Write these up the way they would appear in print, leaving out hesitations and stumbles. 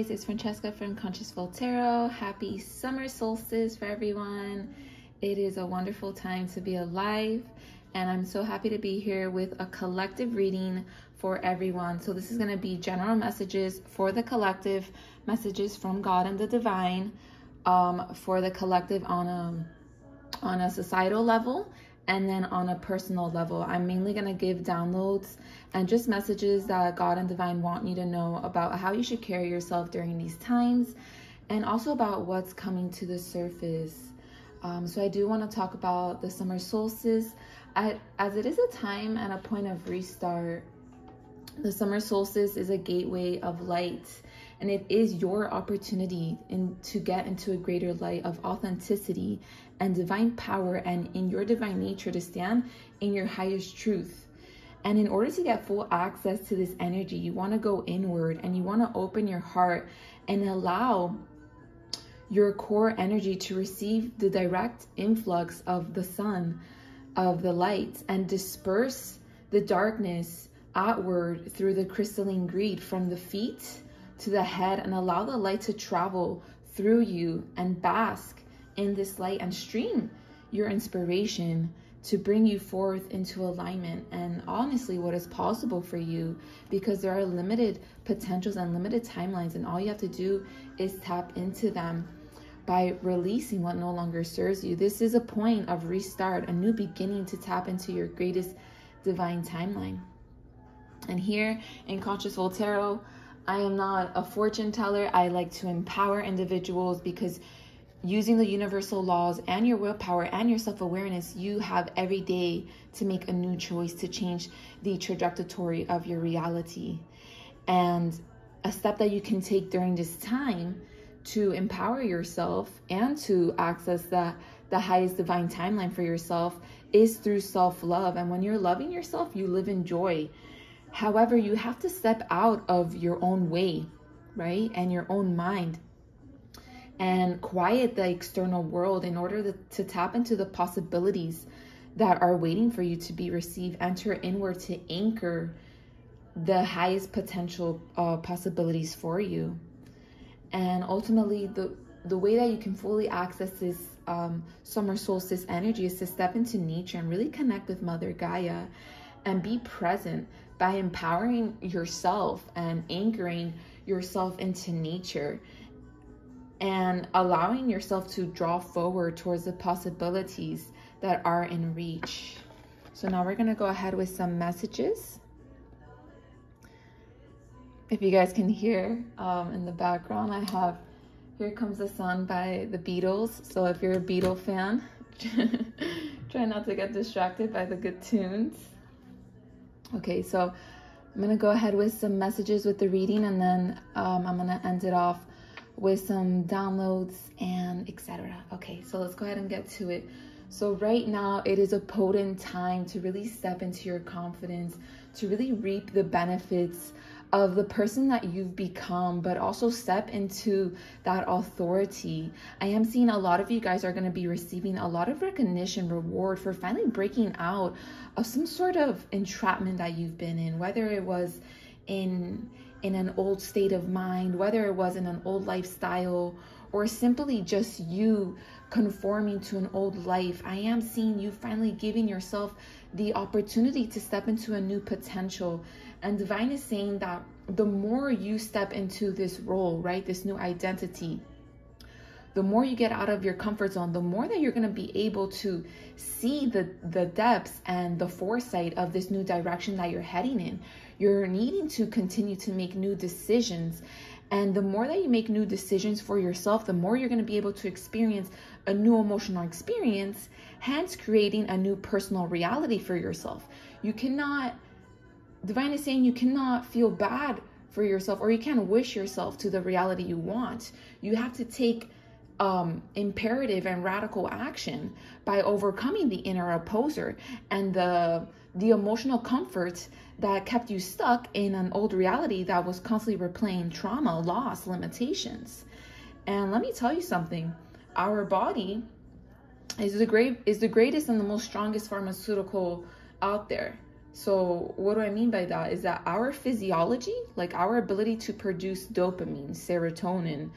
It's Francesca from Consciousful Tarot. Happy summer solstice for everyone. It is a wonderful time to be alive, and I'm so happy to be here with a collective reading for everyone. So this is going to be general messages for the collective, messages from God and the divine, for the collective on a societal level, and then on a personal level. I'm mainly going to give downloads and just messages that God and divine want you to know about how you should carry yourself during these times, and also about what's coming to the surface. So I do want to talk about the summer solstice, as it is a time and a point of restart. The summer solstice is a gateway of light, and it is your opportunity to get into a greater light of authenticity and divine power, and in your divine nature to stand in your highest truth. And in order to get full access to this energy, you want to go inward and you want to open your heart and allow your core energy to receive the direct influx of the sun, of the light, and disperse the darkness outward through the crystalline grid from the feet to the head, and allow the light to travel through you and bask in this light and stream your inspiration to bring you forth into alignment and honestly what is possible for you, because there are limited potentials and limited timelines, and all you have to do is tap into them by releasing what no longer serves you. This is a point of restart, a new beginning, to tap into your greatest divine timeline. And here in Consciousful Tarot, I am not a fortune teller. I like to empower individuals, because using the universal laws and your willpower and your self-awareness, you have every day to make a new choice to change the trajectory of your reality. And a step that you can take during this time to empower yourself and to access the highest divine timeline for yourself is through self-love. And when you're loving yourself, you live in joy. However, you have to step out of your own way, right? And your own mind, and quiet the external world in order to tap into the possibilities that are waiting for you to be received. Enter inward to anchor the highest potential possibilities for you. And ultimately, the way that you can fully access this summer solstice energy is to step into nature and really connect with Mother Gaia and be present by empowering yourself and anchoring yourself into nature, and allowing yourself to draw forward towards the possibilities that are in reach. So now we're gonna go ahead with some messages. If you guys can hear in the background, I have Here Comes the Sun by the Beatles. So if you're a Beatle fan, try not to get distracted by the good tunes. Okay, so I'm gonna go ahead with some messages with the reading, and then I'm gonna end it off with some downloads and etc. Okay, so let's go ahead and get to it. So right now, it is a potent time to really step into your confidence, to really reap the benefits of the person that you've become, but also step into that authority. I am seeing a lot of you guys are going to be receiving a lot of recognition, reward for finally breaking out of some sort of entrapment that you've been in, whether it was in an old state of mind, whether it was in an old lifestyle, or simply just you conforming to an old life. I am seeing you finally giving yourself the opportunity to step into a new potential. And divine is saying that the more you step into this role, right, this new identity, the more you get out of your comfort zone, the more that you're going to be able to see the depths and the foresight of this new direction that you're heading in. You're needing to continue to make new decisions. And the more that you make new decisions for yourself, the more you're going to be able to experience a new emotional experience, hence creating a new personal reality for yourself. You cannot, divine is saying, you cannot feel bad for yourself, or you can't wish yourself to the reality you want. You have to take imperative and radical action by overcoming the inner opposer and the emotional comfort that kept you stuck in an old reality that was constantly replaying trauma, loss, limitations. And let me tell you something, our body is the greatest and the most strongest pharmaceutical out there. So what do I mean by that? Is that our physiology, like our ability to produce dopamine, serotonin,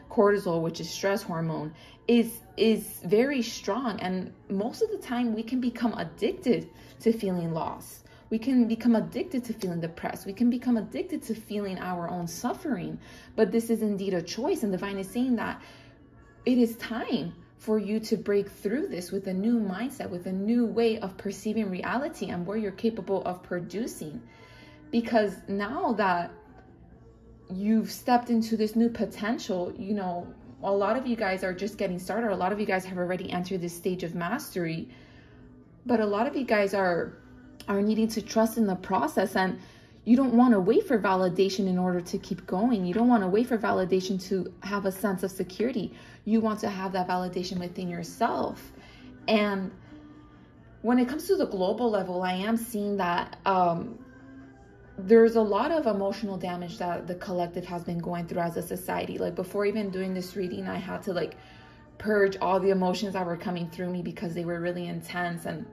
cortisol, which is stress hormone, is very strong. And most of the time we can become addicted to feeling lost. We can become addicted to feeling depressed. We can become addicted to feeling our own suffering. But this is indeed a choice. And divine is saying that it is time for you to break through this with a new mindset, with a new way of perceiving reality and where you're capable of producing. Because now that you've stepped into this new potential, you know, a lot of you guys are just getting started. A lot of you guys have already entered this stage of mastery, but a lot of you guys are needing to trust in the process, and you don't want to wait for validation in order to keep going. You don't want to wait for validation to have a sense of security. You want to have that validation within yourself. And when it comes to the global level, I am seeing that there's a lot of emotional damage that the collective has been going through as a society. Like before even doing this reading, I had to like purge all the emotions that were coming through me because they were really intense, and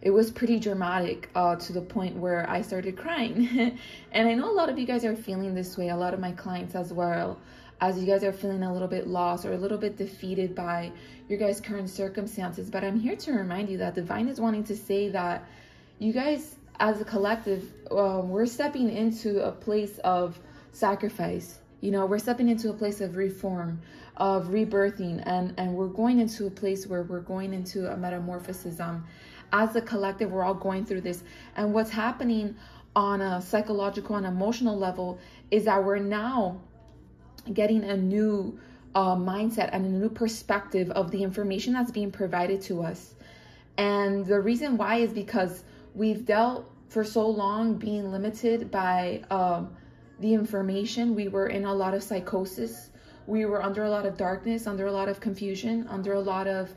it was pretty dramatic to the point where I started crying. And I know a lot of you guys are feeling this way, a lot of my clients as well, as you guys are feeling a little bit lost or a little bit defeated by your guys' current circumstances. But I'm here to remind you that divine is wanting to say that you guys as a collective, we're stepping into a place of sacrifice. You know, we're stepping into a place of reform, of rebirthing, and we're going into a place where we're going into a metamorphosis. As a collective, we're all going through this. And what's happening on a psychological and emotional level is that we're now getting a new mindset and a new perspective of the information that's being provided to us. And the reason why is because we've dealt for so long being limited by the information. We were in a lot of psychosis. We were under a lot of darkness, under a lot of confusion, under a lot of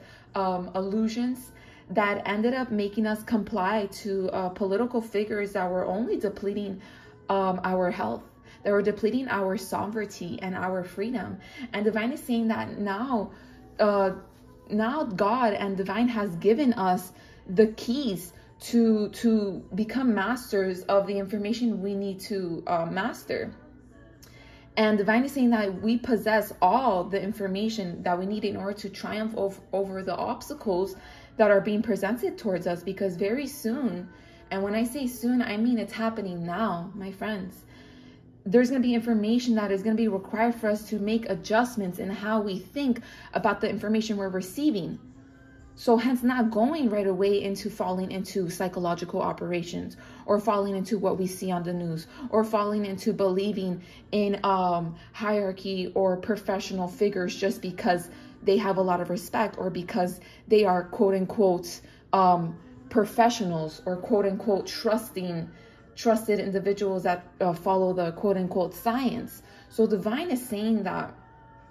illusions that ended up making us comply to political figures that were only depleting our health, that were depleting our sovereignty and our freedom. And divine is saying that now God and divine has given us the keys to become masters of the information we need to master. And divine is saying that we possess all the information that we need in order to triumph over the obstacles that are being presented towards us, because very soon, and when I say soon, I mean it's happening now, my friends, there's going to be information that is going to be required for us to make adjustments in how we think about the information we're receiving. So hence not going right away into falling into psychological operations, or falling into what we see on the news, or falling into believing in hierarchy or professional figures just because they have a lot of respect, or because they are quote unquote professionals, or quote unquote trusted individuals that follow the quote unquote science. So divine is saying that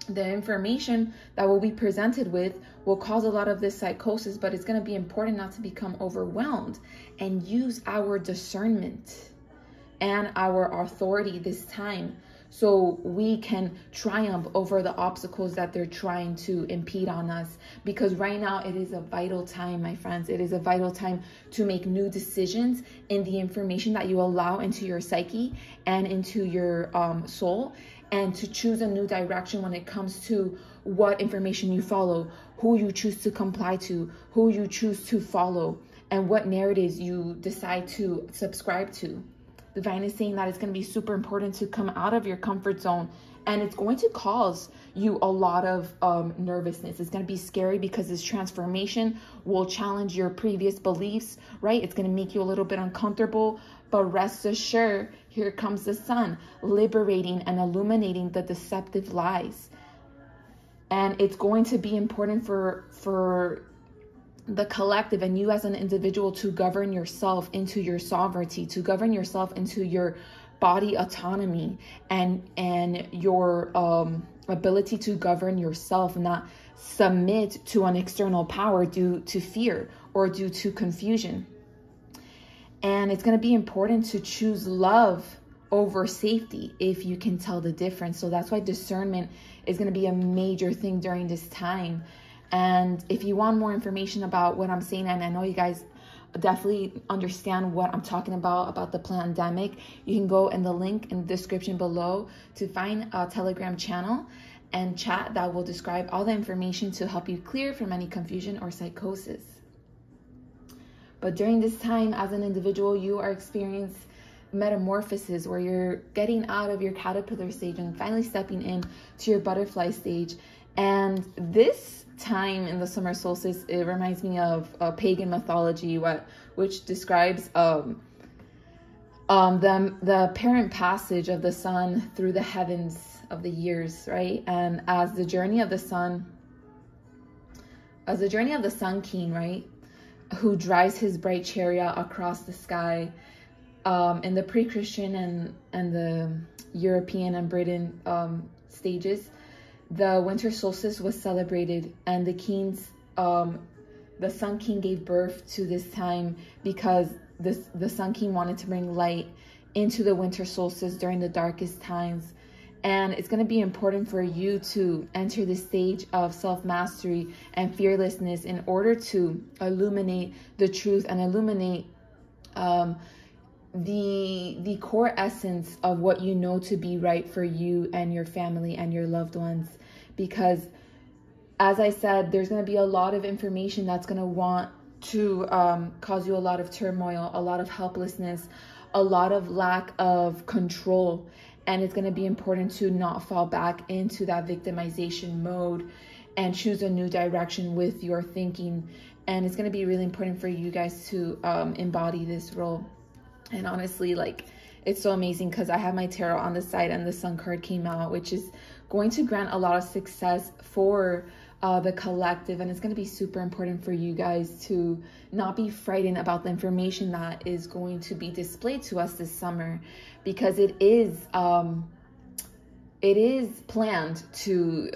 the information that will be presented with will cause a lot of this psychosis, but it's going to be important not to become overwhelmed and use our discernment and our authority this time, so we can triumph over the obstacles that they're trying to impede on us. Because right now it is a vital time, my friends. It is a vital time to make new decisions in the information that you allow into your psyche and into your soul, and to choose a new direction when it comes to what information you follow, who you choose to comply to, who you choose to follow, and what narratives you decide to subscribe to. Divine is saying that it's going to be super important to come out of your comfort zone, and it's going to cause you a lot of nervousness. It's going to be scary because this transformation will challenge your previous beliefs, right? It's going to make you a little bit uncomfortable, but rest assured, here comes the sun, liberating and illuminating the deceptive lies. And it's going to be important for the collective and you as an individual to govern yourself into your sovereignty, to govern yourself into your body autonomy and your ability to govern yourself, not submit to an external power due to fear or due to confusion. And it's going to be important to choose love over safety if you can tell the difference. So that's why discernment is going to be a major thing during this time. And if you want more information about what I'm saying, and I know you guys definitely understand what I'm talking about the pandemic, you can go in the link in the description below to find a Telegram channel and chat that will describe all the information to help you clear from any confusion or psychosis. But during this time, as an individual, you are experiencing metamorphosis, where you're getting out of your caterpillar stage and finally stepping in to your butterfly stage. And this time in the summer solstice, it reminds me of pagan mythology, which describes the apparent passage of the sun through the heavens of the years, right? And as the journey of the sun king, right, who drives his bright chariot across the sky, in the pre-Christian and the European and Britain stages, the winter solstice was celebrated, and the Sun King gave birth to this time because the Sun King wanted to bring light into the winter solstice during the darkest times. And it's going to be important for you to enter the stage of self-mastery and fearlessness in order to illuminate the truth and illuminate the core essence of what you know to be right for you and your family and your loved ones. Because, as I said, there's going to be a lot of information that's going to want to cause you a lot of turmoil, a lot of helplessness, a lot of lack of control. And it's going to be important to not fall back into that victimization mode and choose a new direction with your thinking. And it's going to be really important for you guys to embody this role. And honestly, like, it's so amazing because I have my tarot on the side and the Sun card came out, which is going to grant a lot of success for the collective. And it's going to be super important for you guys to not be frightened about the information that is going to be displayed to us this summer, because it is planned to,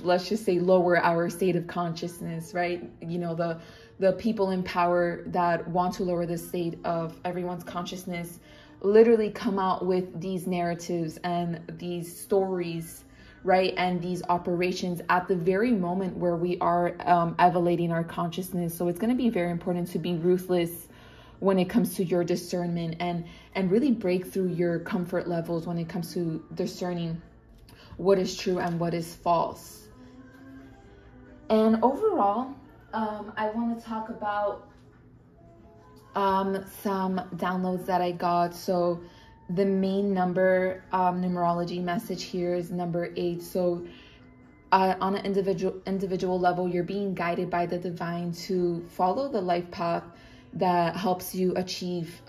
let's just say, lower our state of consciousness, right? You know, the people in power that want to lower the state of everyone's consciousness literally come out with these narratives and these stories, right? And these operations at the very moment where we are elevating our consciousness. So it's going to be very important to be ruthless when it comes to your discernment and really break through your comfort levels when it comes to discerning what is true and what is false. And overall, I want to talk about some downloads that I got. So the main number numerology message here is number 8. So on an individual level, you're being guided by the divine to follow the life path that helps you achieve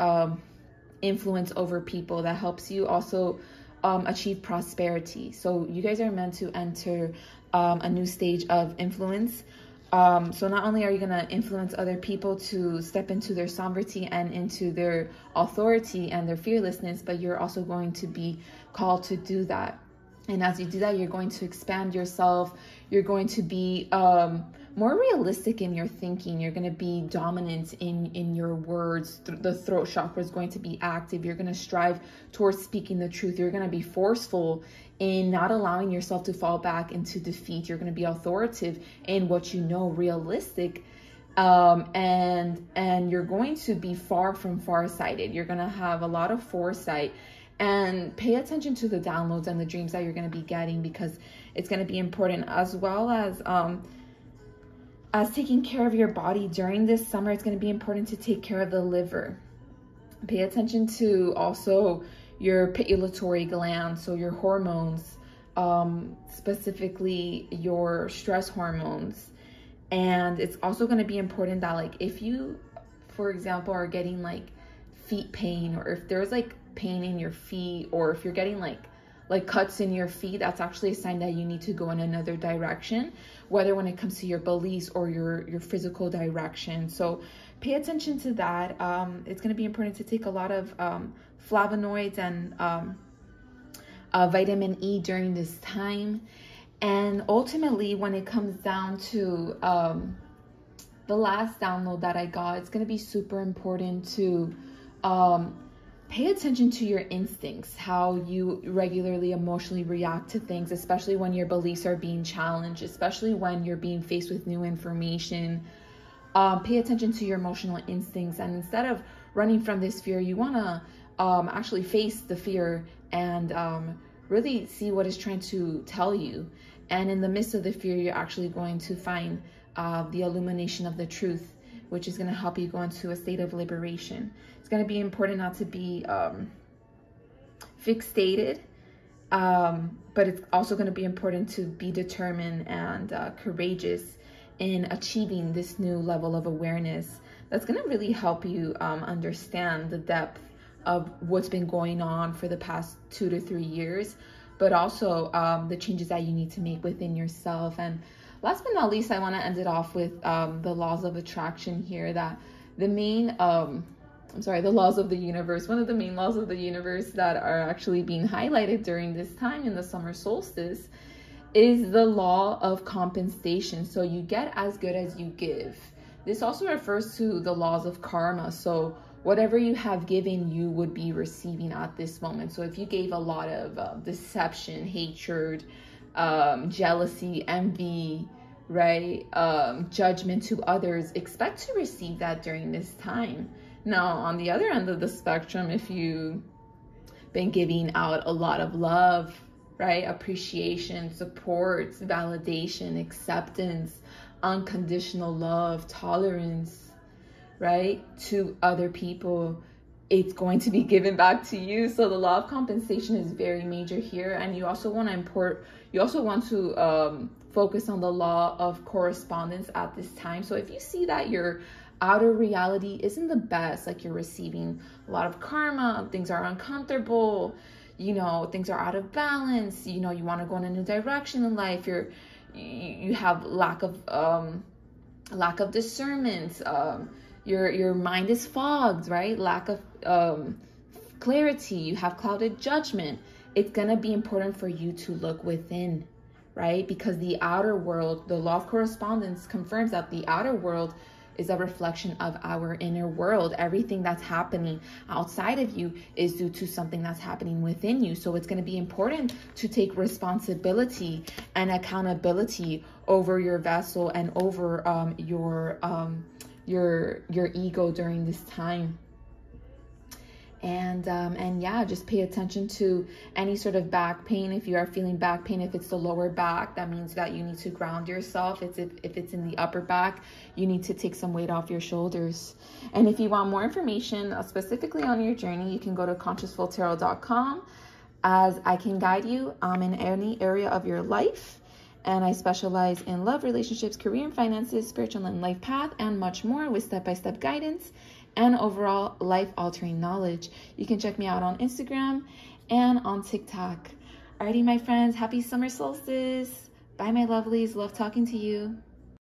influence over people, that helps you also achieve prosperity. So you guys are meant to enter a new stage of influence. So not only are you going to influence other people to step into their sovereignty and into their authority and their fearlessness, but you're also going to be called to do that. And as you do that, you're going to expand yourself. You're going to be more realistic in your thinking. You're going to be dominant in your words. The throat chakra is going to be active. You're going to strive towards speaking the truth. You're going to be forceful in not allowing yourself to fall back into defeat. You're going to be authoritative in what you know, realistic, and you're going to be far from farsighted. You're going to have a lot of foresight. And pay attention to the downloads and the dreams that you're going to be getting, because it's going to be important, as well as taking care of your body during this summer. It's going to be important to take care of the liver. Pay attention to also your pituitary gland, so your hormones, specifically your stress hormones. And it's also going to be important that, like, if you, for example, are getting like feet pain, or if there's like pain in your feet, or if you're getting like cuts in your feet, that's actually a sign that you need to go in another direction, whether when it comes to your beliefs or your physical direction. So pay attention to that. It's going to be important to take a lot of flavonoids and vitamin E during this time. And ultimately, when it comes down to the last download that I got, it's going to be super important to pay attention to your instincts, how you regularly emotionally react to things, especially when your beliefs are being challenged, especially when you're being faced with new information. Pay attention to your emotional instincts, and instead of running from this fear, you want to actually face the fear and really see what it's trying to tell you. And in the midst of the fear, you're actually going to find the illumination of the truth, which is going to help you go into a state of liberation. It's going to be important not to be fixated, but it's also going to be important to be determined and courageous in achieving this new level of awareness. That's going to really help you understand the depth of what's been going on for the past 2 to 3 years, but also the changes that you need to make within yourself. And last but not least, I want to end it off with the laws of attraction here, that the main, the laws of the universe. One of the main laws of the universe that are actually being highlighted during this time in the summer solstice is the law of compensation. So you get as good as you give. This also refers to the laws of karma. So whatever you have given, you would be receiving at this moment. So if you gave a lot of deception, hatred, jealousy, envy, right, judgment to others, expect to receive that during this time. Now, on the other end of the spectrum, if you've been giving out a lot of love, right, appreciation, support, validation, acceptance, unconditional love, tolerance, right, to other people, it's going to be given back to you. So the law of compensation is very major here. And you also want to focus on the law of correspondence at this time. So if you see that your outer reality isn't the best, like you're receiving a lot of karma, things are uncomfortable, you know, things are out of balance, you know, you want to go in a new direction in life, you have lack of discernment, your mind is fogged, right? Lack of clarity, you have clouded judgment. It's going to be important for you to look within, right? Because the outer world, the law of correspondence confirms that the outer world is a reflection of our inner world. Everything that's happening outside of you is due to something that's happening within you. So it's going to be important to take responsibility and accountability over your vessel and over your ego during this time. And yeah, just pay attention to any sort of back pain. If you are feeling back pain, if it's the lower back, that means that you need to ground yourself. If it's in the upper back, you need to take some weight off your shoulders. And if you want more information specifically on your journey, you can go to consciousfultarot.com, as I can guide you in any area of your life. And I specialize in love, relationships, career and finances, spiritual and life path, and much more, with step-by-step guidance and overall life-altering knowledge. You can check me out on Instagram and on TikTok. Alrighty, my friends, happy summer solstice. Bye, my lovelies. Love talking to you.